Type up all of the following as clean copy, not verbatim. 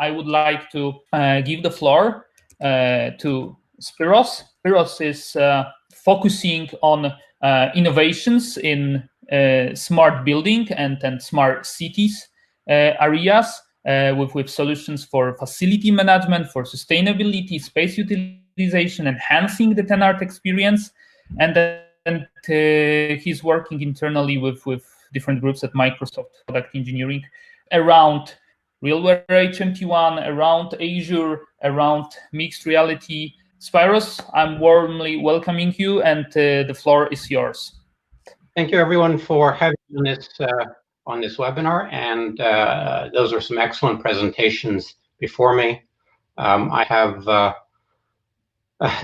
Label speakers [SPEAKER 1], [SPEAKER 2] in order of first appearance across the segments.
[SPEAKER 1] I would like to give the floor to Spyros. Spyros is focusing on innovations in smart building and smart cities areas with solutions for facility management, for sustainability, space utilization, enhancing the tenant experience. And he's working internally with different groups at Microsoft Product Engineering around RealWear HMT1, around Azure, around mixed reality. Spyros, I'm warmly welcoming you, and the floor is yours.
[SPEAKER 2] Thank you, everyone, for having me on this webinar. And those are some excellent presentations before me. I have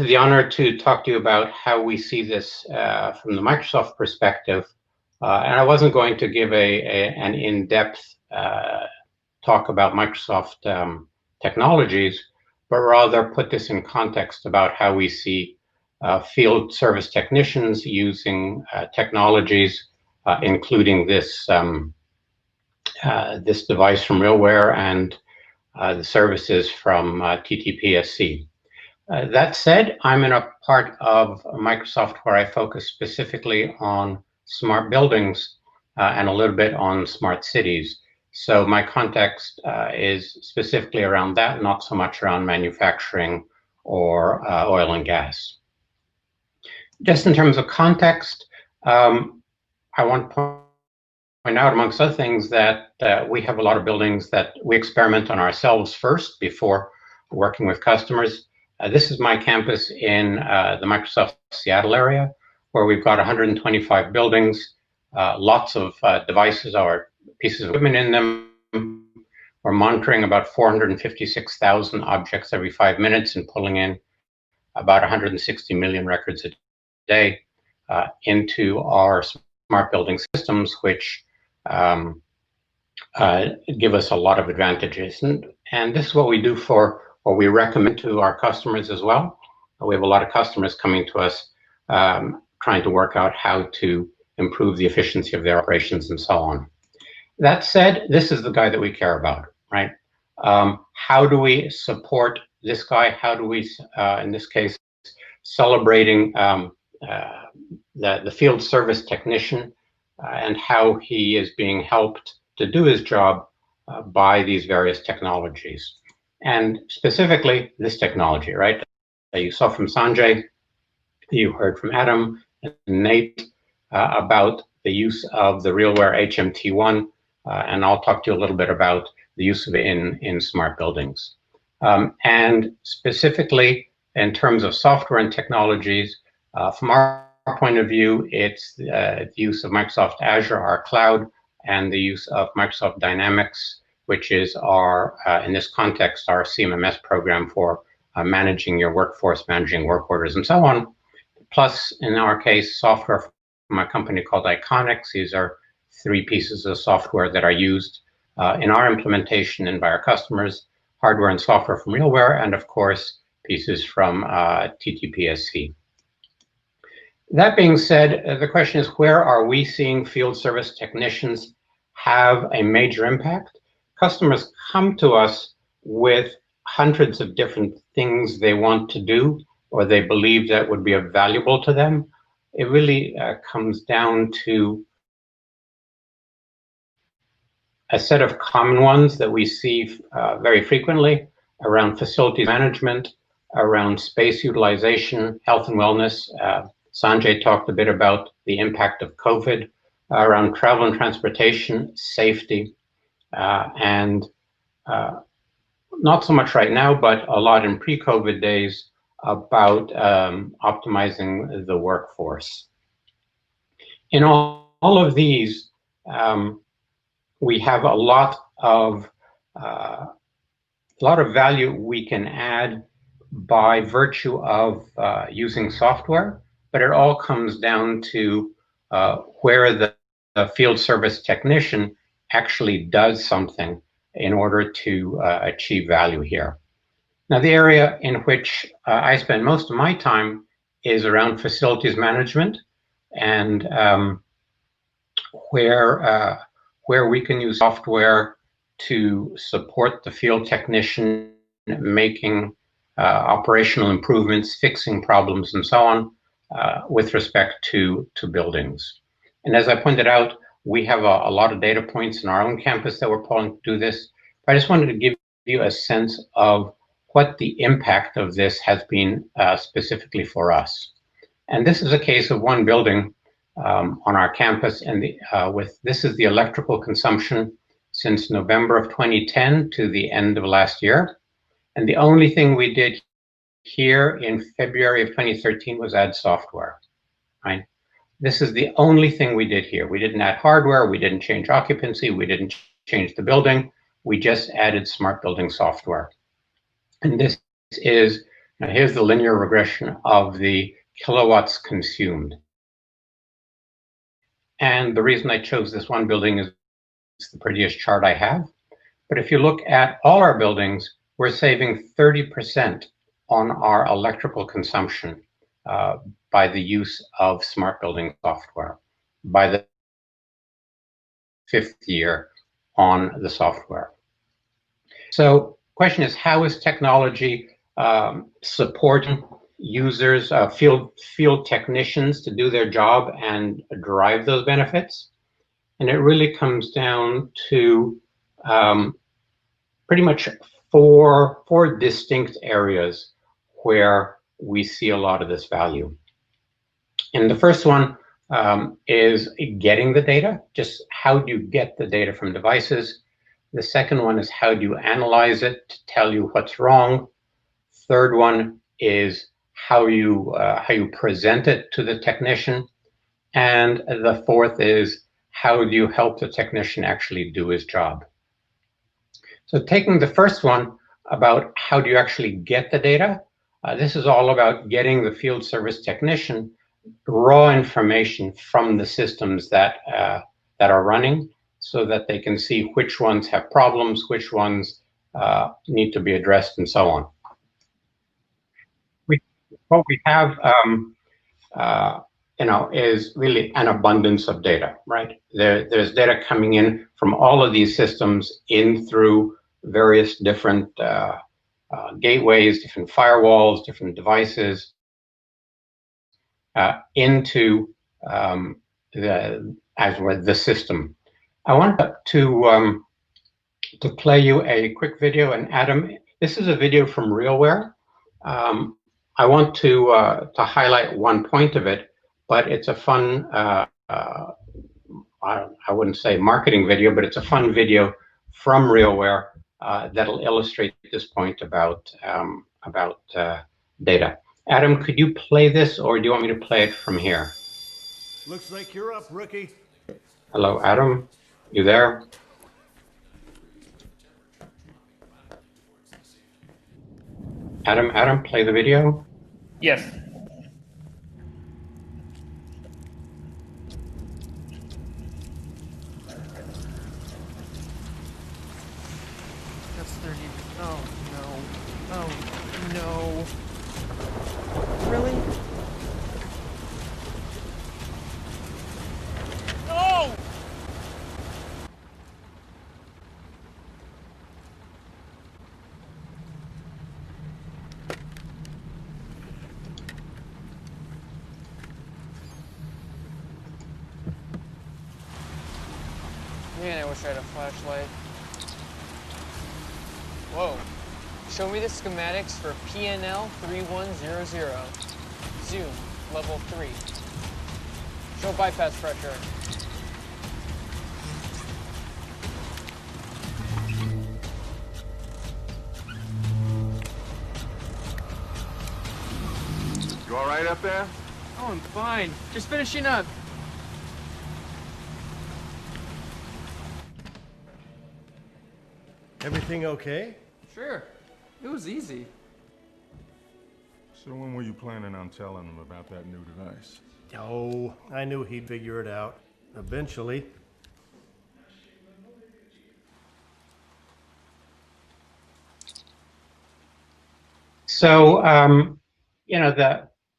[SPEAKER 2] the honor to talk to you about how we see this from the Microsoft perspective. And I wasn't going to give an in-depth talk about Microsoft technologies, but rather put this in context about how we see field service technicians using technologies, including this this device from RealWear and the services from TTPSC. That said, I'm in a part of Microsoft where I focus specifically on smart buildings and a little bit on smart cities. So my context is specifically around that, not so much around manufacturing or oil and gas. Just in terms of context, I want to point out, amongst other things, that we have a lot of buildings that we experiment on ourselves first before working with customers. This is my campus in the Microsoft Seattle area, where we've got 125 buildings, lots of devices or pieces of equipment in them. We're monitoring about 456,000 objects every 5 minutes and pulling in about 160 million records a day into our smart building systems, which give us a lot of advantages. And this is what we do for what we recommend to our customers as well. We have a lot of customers coming to us trying to work out how to improve the efficiency of their operations and so on. That said, this is the guy that we care about, right? How do we support this guy? How do we, in this case, celebrating the field service technician and how he is being helped to do his job by these various technologies. And specifically, this technology, right? You saw from Sanjay, you heard from Adam and Nate about the use of the RealWear HMT1, and I'll talk to you a little bit about the use of it in smart buildings. And specifically, in terms of software and technologies, from our point of view, it's the use of Microsoft Azure, our cloud, and the use of Microsoft Dynamics, which is our, in this context, our CMMS program for managing your workforce, managing work orders, and so on. Plus, in our case, software from a company called Iconics. These are 3 pieces of software that are used in our implementation and by our customers, hardware and software from RealWear, and of course, pieces from TTPSC. That being said, the question is, where are we seeing field service technicians have a major impact? Customers come to us with hundreds of different things they want to do or they believe that would be valuable to them. It really comes down to a set of common ones that we see very frequently around facilities management, around space utilization, health and wellness. Sanjay talked a bit about the impact of COVID, around travel and transportation, safety, and not so much right now, but a lot in pre-COVID days about optimizing the workforce. In all of these, we have a lot of value we can add by virtue of using software, but it all comes down to where the field service technician actually does something in order to achieve value here. Now, the area in which I spend most of my time is around facilities management, and where we can use software to support the field technician making operational improvements, fixing problems, and so on with respect to buildings. And as I pointed out, we have a lot of data points in our own campus that we're pulling to do this. But I just wanted to give you a sense of what the impact of this has been specifically for us. And this is a case of one building on our campus, and this is the electrical consumption since November of 2010 to the end of last year. And the only thing we did here in February of 2013 was add software, right? This is the only thing we did here. We didn't add hardware, we didn't change occupancy, we didn't change the building, we just added smart building software. And this is, now here's the linear regression of the kilowatts consumed. And the reason I chose this one building is it's the prettiest chart I have. But if you look at all our buildings, we're saving 30% on our electrical consumption by the use of smart building software, by the 5th year on the software. So question is, how is technology supporting users, field technicians to do their job and derive those benefits? And it really comes down to pretty much four distinct areas where we see a lot of this value. And the first one is getting the data. Just how do you get the data from devices? The second one is how do you analyze it to tell you what's wrong? Third one is how you present it to the technician. And the fourth is how do you help the technician actually do his job? So taking the first one about how do you actually get the data, this is all about getting the field service technician raw information from the systems that are running so that they can see which ones have problems, which ones need to be addressed, and so on. What we have is really an abundance of data, right? There's data coming in from all of these systems in through various different gateways, different firewalls, different devices, into the system. I wanted to play you a quick video, and Adam, this is a video from RealWear. I want to highlight one point of it, but it's a fun, I wouldn't say marketing video, but it's a fun video from RealWear that'll illustrate this point about data. Adam, could you play this, or do you want me to play it from here?
[SPEAKER 3] Looks like you're up, rookie.
[SPEAKER 2] Hello, Adam. You there? Adam, play the video.
[SPEAKER 1] Yes.
[SPEAKER 4] That's 30. Oh no. Oh no. Really? No! Man, I wish I had a flashlight. Whoa. Show me the schematics for PNL 3100. Zoom, level 3. Show bypass pressure.
[SPEAKER 3] You all right up there?
[SPEAKER 4] Oh, I'm fine. Just finishing up.
[SPEAKER 3] Everything okay?
[SPEAKER 4] Sure. It was easy.
[SPEAKER 5] So when were you planning on telling them about that new device?
[SPEAKER 3] Oh, I knew he'd figure it out. Eventually.
[SPEAKER 2] So,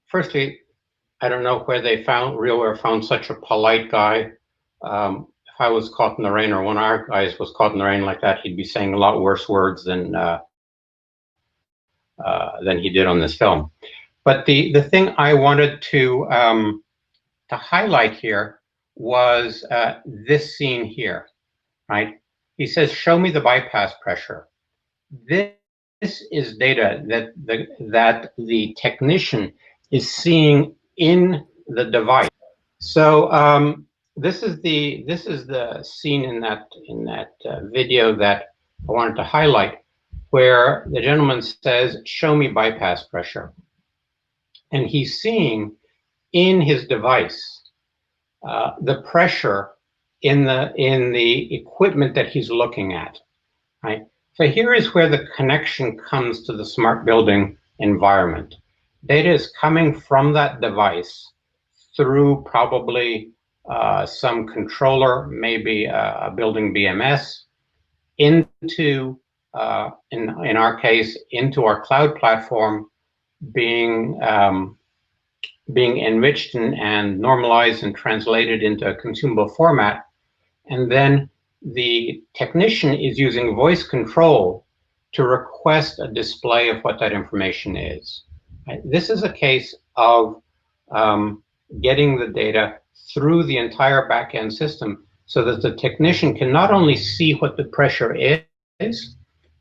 [SPEAKER 2] firstly, I don't know where RealWear found such a polite guy I was caught in the rain, or one of our guys was caught in the rain like that, he'd be saying a lot worse words than he did on this film. But the thing I wanted to highlight here was this scene here, right? He says, "Show me the bypass pressure." This is data that the technician is seeing in the device. So this is the scene in that video that I wanted to highlight, where the gentleman says, "Show me bypass pressure," and he's seeing in his device the pressure in the equipment that he's looking at, right? So here is where the connection comes to the smart building environment. Data is coming from that device through probably some controller, maybe a building BMS, into, in our case, into our cloud platform, being enriched and normalized and translated into a consumable format. And then the technician is using voice control to request a display of what that information is. Right? This is a case of getting the data through the entire back-end system so that the technician can not only see what the pressure is,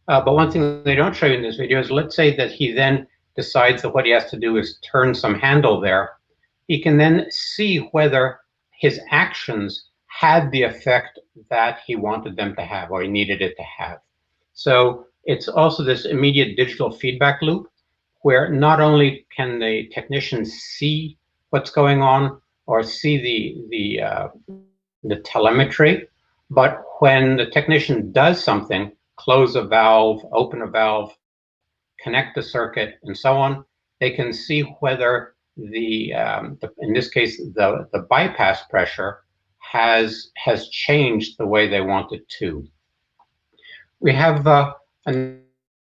[SPEAKER 2] but one thing they don't show you in this video is, let's say that he then decides that what he has to do is turn some handle there. He can then see whether his actions had the effect that he wanted them to have, or he needed it to have. So it's also this immediate digital feedback loop, where not only can the technician see what's going on or see the telemetry, but when the technician does something, close a valve, open a valve, connect the circuit, and so on, they can see whether in this case, the bypass pressure has changed the way they want it to. We have a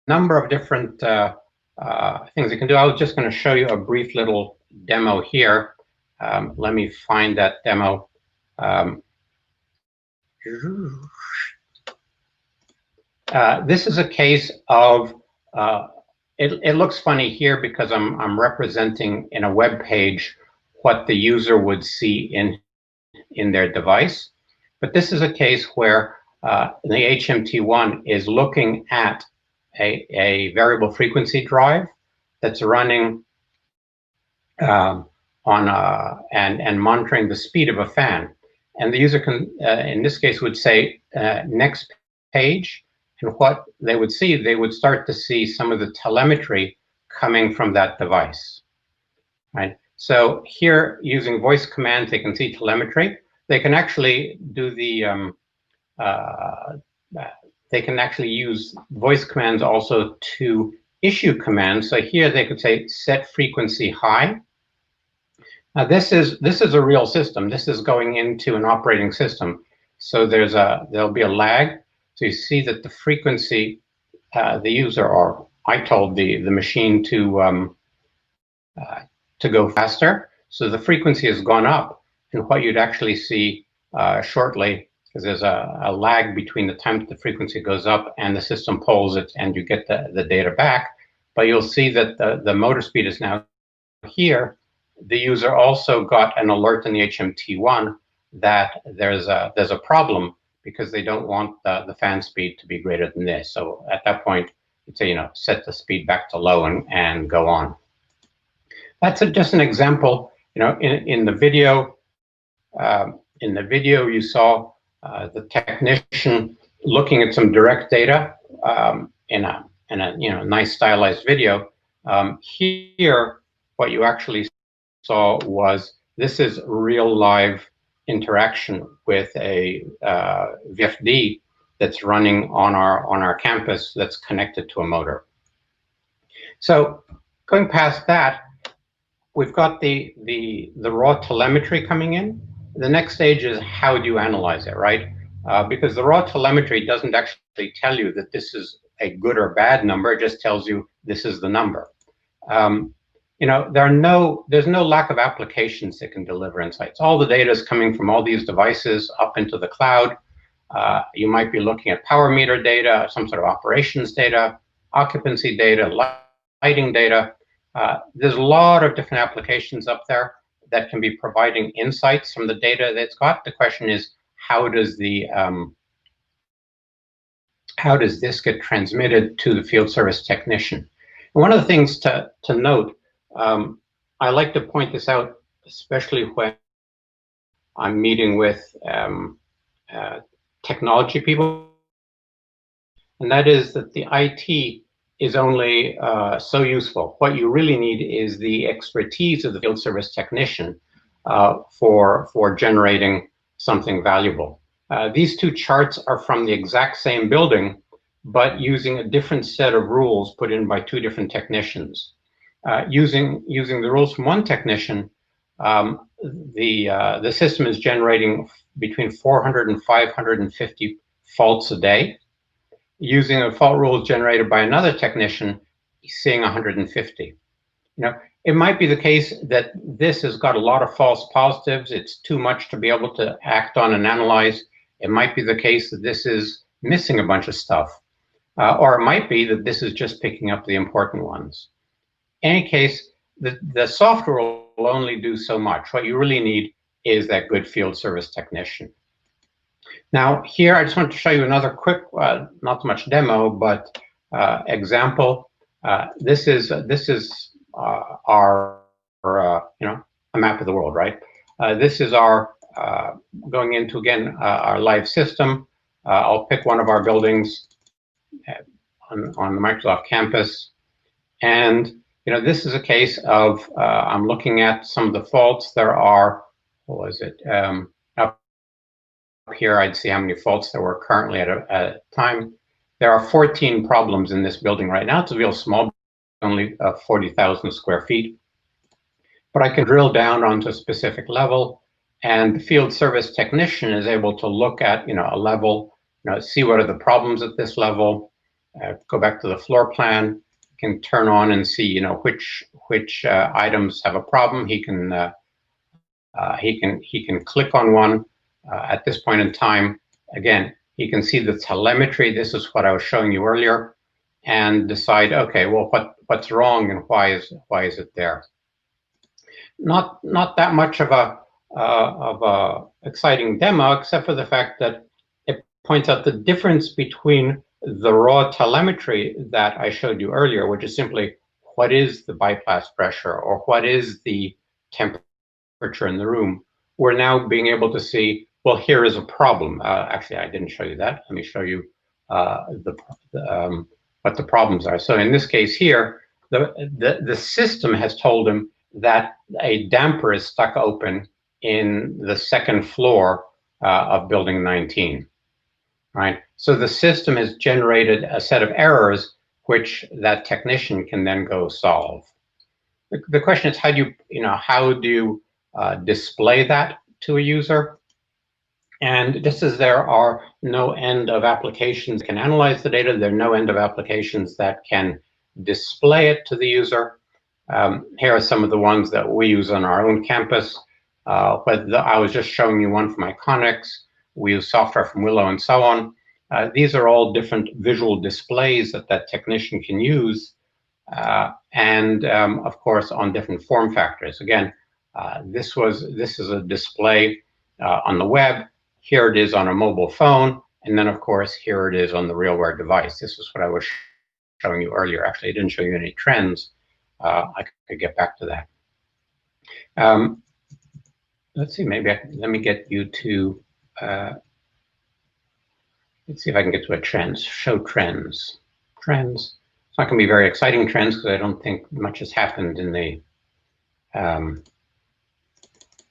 [SPEAKER 2] number of different things you can do. I was just going to show you a brief little demo here. Let me find that demo. This is a case of, it looks funny here because I'm representing in a web page what the user would see in their device. But this is a case where the HMT1 is looking at a variable frequency drive that's running and monitoring the speed of a fan. And the user can, in this case, would say next page. And what they would see, they would start to see some of the telemetry coming from that device, right? So here, using voice commands, they can see telemetry. They can actually do the, they can actually use voice commands also to issue commands. So here they could say set frequency high. Now this is a real system. This is going into an operating system. So there'll be a lag. So you see that the frequency, the user, or I told the machine to go faster. So the frequency has gone up. And what you'd actually see shortly, because there's a lag between the time that the frequency goes up and the system pulls it and you get the data back. But you'll see that the motor speed is now here. The user also got an alert in the HMT1 that there's a problem, because they don't want the fan speed to be greater than this. So at that point, you'd say, set the speed back to low and go on. That's just an example. In the video, you saw the technician looking at some direct data in a nice stylized video. Here, what you actually saw was this is real live interaction with a VFD that's running on our campus that's connected to a motor. So going past that, we've got the raw telemetry coming in. The next stage is how do you analyze it, right? Because the raw telemetry doesn't actually tell you that this is a good or bad number. It just tells you this is the number. there's no lack of applications that can deliver insights. All the data is coming from all these devices up into the cloud. You might be looking at power meter data, some sort of operations data, occupancy data, lighting data. There's a lot of different applications up there that can be providing insights from the data that it's got. The question is, how does this get transmitted to the field service technician? And one of the things to note, I like to point this out, especially when I'm meeting with technology people, and that is that the IT is only so useful. What you really need is the expertise of the field service technician for generating something valuable. These two charts are from the exact same building, but using a different set of rules put in by two different technicians. Using the rules from one technician, the system is generating between 400 and 550 faults a day. Using a fault rules generated by another technician, seeing 150. It might be the case that this has got a lot of false positives. It's too much to be able to act on and analyze. It might be the case that this is missing a bunch of stuff. Or it might be that this is just picking up the important ones. In any case, the software will only do so much. What you really need is that good field service technician. Now here, I just want to show you another quick, not so much demo, but example. This is our a map of the world, right? This is our going into again our live system. I'll pick one of our buildings on the Microsoft campus, and this is a case of I'm looking at some of the faults. There are, what was it? Up here, I'd see how many faults there were currently at a time. There are 14 problems in this building right now. It's a real small, only 40,000 square feet. But I can drill down onto a specific level, and the field service technician is able to look at a level, see what are the problems at this level, go back to the floor plan, can turn on and see which items have a problem. He can click on one at this point in time. Again, he can see the telemetry. This is what I was showing you earlier, and decide, okay, well, what's wrong and why is it there? Not that much of a exciting demo, except for the fact that it points out the difference between the raw telemetry that I showed you earlier, which is simply what is the bypass pressure or what is the temperature in the room. We're now being able to see, well, here is a problem. Actually, I didn't show you that. Let me show you what the problems are. So in this case here, the system has told him that a damper is stuck open in the second floor of building 19, right? So the system has generated a set of errors which that technician can then go solve. The question is, how do you display that to a user? And just as there are no end of applications that can analyze the data, there are no end of applications that can display it to the user. Here are some of the ones that we use on our own campus. I was just showing you one from Iconics. We use software from Willow and so on. These are all different visual displays that technician can use, and of course on different form factors. Again, this is a display on the web. Here it is on a mobile phone, and then of course here it is on the RealWear device. This is what I was showing you earlier. Actually, I didn't show you any trends. I could get back to that. Let's see, let me get you to, let's see if I can get to a trends, show trends. Trends, it's not gonna be very exciting trends because I don't think much has happened in the,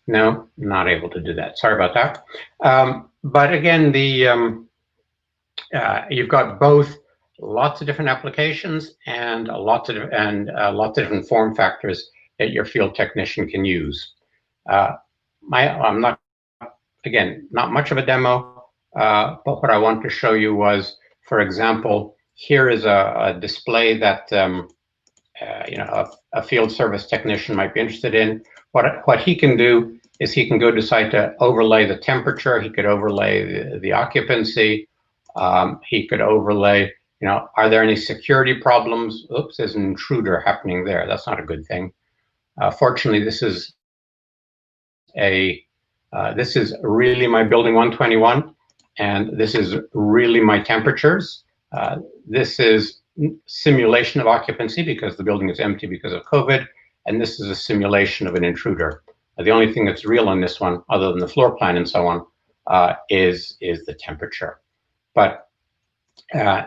[SPEAKER 2] no, not able to do that, sorry about that. But again, you've got both lots of different applications and lots of different form factors that your field technician can use. I'm not, again, not much of a demo, but what I want to show you was, for example, here is a display that a field service technician might be interested in. What he can do is he can go decide to overlay the temperature. He could overlay the occupancy. He could overlay, are there any security problems? Oops, there's an intruder happening there. That's not a good thing. Fortunately, this is really my building 121, and this is really my temperatures. This is simulation of occupancy because the building is empty because of COVID, and this is a simulation of an intruder. The only thing that's real on this one, other than the floor plan and so on, is the temperature. But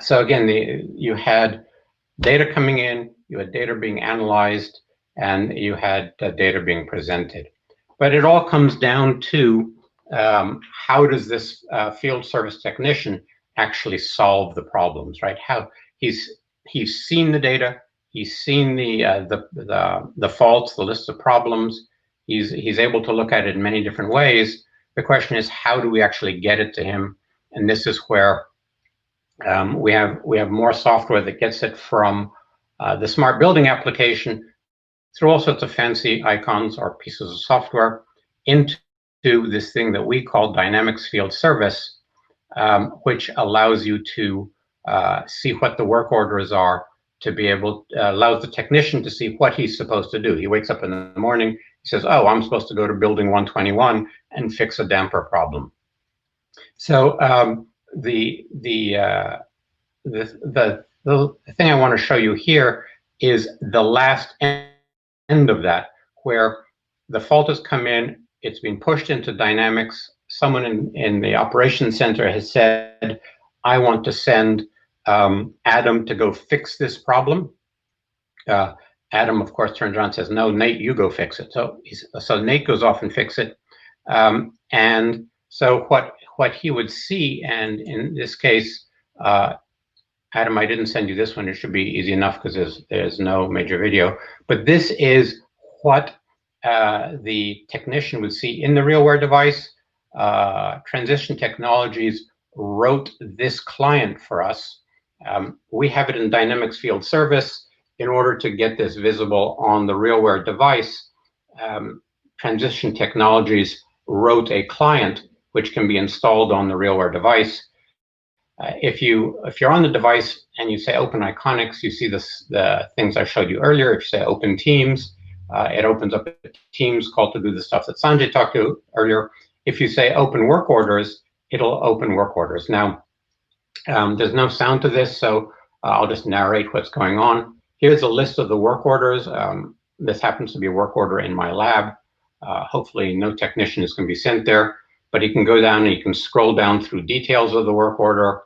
[SPEAKER 2] so again, you had data coming in, you had data being analyzed, and you had data being presented. But it all comes down to how does this field service technician actually solve the problems, right? How he's seen the data, he's seen the faults, the list of problems. He's able to look at it in many different ways. The question is, how do we actually get it to him? And this is where we have more software that gets it from the smart building application through all sorts of fancy icons or pieces of software into this thing that we call Dynamics Field Service, which allows you to see what the work orders are, to be able allows the technician to see what he's supposed to do. He wakes up in the morning, he says, "Oh, I'm supposed to go to building 121 and fix a damper problem." So the thing I want to show you here is the last end of that, where the fault has come in, it's been pushed into Dynamics. Someone in the operations center has said, "I want to send Adam to go fix this problem." Adam, of course, turns around and says, "No, Nate, you go fix it." So Nate goes off and fix it. And so what he would see, and in this case, Adam, I didn't send you this one. It should be easy enough because there's no major video. But this is what the technician would see in the RealWear device. Transition Technologies wrote this client for us. We have it in Dynamics Field Service. In order to get this visible on the RealWear device, Transition Technologies wrote a client which can be installed on the RealWear device. If you're on the device and you say Open Iconics, you see the things I showed you earlier. If you say Open Teams, it opens up a Teams call to do the stuff that Sanjay talked to earlier. If you say Open Work Orders, it'll open work orders. Now, there's no sound to this, so I'll just narrate what's going on. Here's a list of the work orders. This happens to be a work order in my lab. Hopefully no technician is going to be sent there, but he can go down and he can scroll down through details of the work order.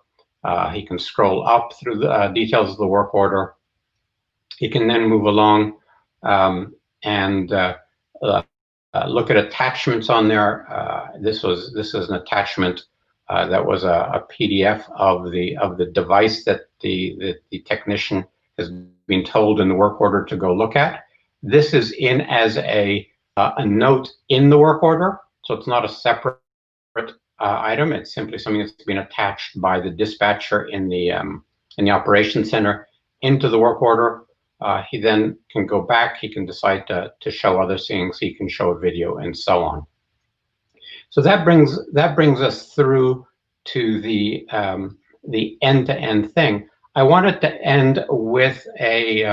[SPEAKER 2] He can scroll up through the details of the work order. He can then move along and look at attachments on there. This is an attachment that was a PDF of the device that the technician has been told in the work order to go look at. This is in as a note in the work order, so it's not a separate item. It's simply something that's been attached by the dispatcher in the operations center into the work order. He then can go back. He can decide to show other things. He can show a video and so on. So that brings us through to the end-to-end thing. I wanted to end with a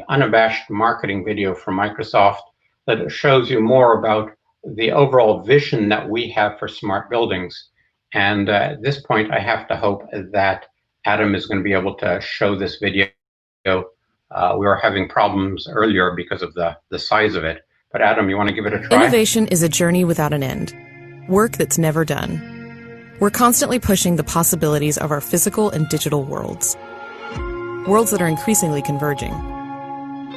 [SPEAKER 2] unabashed marketing video from Microsoft that shows you more about the overall vision that we have for smart buildings. And at this point, I have to hope that Adam is going to be able to show this video. We were having problems earlier because of the size of it. But Adam, you want to give it a try?
[SPEAKER 6] Innovation is a journey without an end, work that's never done. We're constantly pushing the possibilities of our physical and digital worlds that are increasingly converging.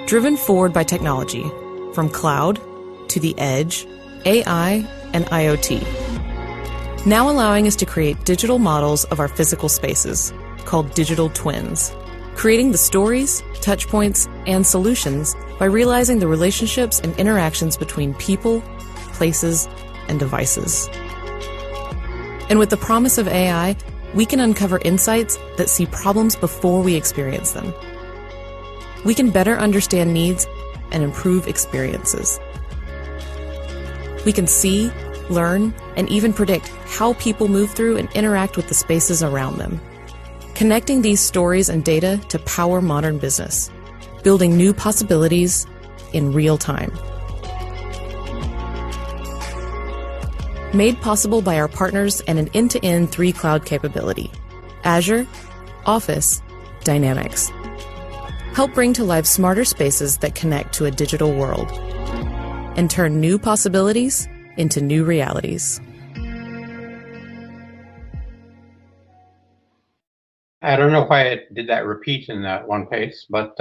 [SPEAKER 6] Driven forward by technology, from cloud to the edge, AI, and IoT. Now allowing us to create digital models of our physical spaces, called digital twins, creating the stories, touchpoints, and solutions by realizing the relationships and interactions between people, places, and devices. And with the promise of AI, we can uncover insights that see problems before we experience them. We can better understand needs and improve experiences. We can see, learn, and even predict how people move through and interact with the spaces around them. Connecting these stories and data to power modern business, building new possibilities in real time. Made possible by our partners and an end-to-end 3-cloud capability: Azure, Office, Dynamics. Help bring to life smarter spaces that connect to a digital world and turn new possibilities into new realities.
[SPEAKER 2] I don't know why it did that repeat in that one pace, but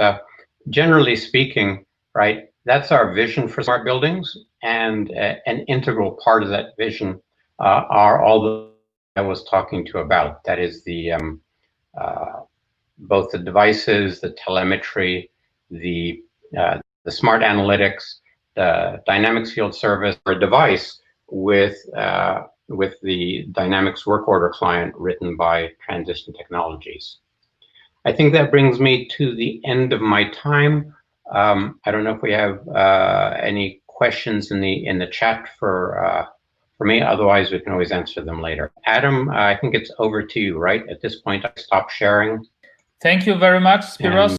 [SPEAKER 2] generally speaking, right, that's our vision for smart buildings, and an integral part of that vision are all the I was talking to about. That is the both the devices, the telemetry, the smart analytics, the Dynamics Field Service, or device with the Dynamics Work Order client written by Transition Technologies. I think that brings me to the end of my time. I don't know if we have any questions in the chat for me. Otherwise, we can always answer them later. Adam, I think it's over to you, right? At this point, I stop sharing.
[SPEAKER 1] Thank you very much, Spyros.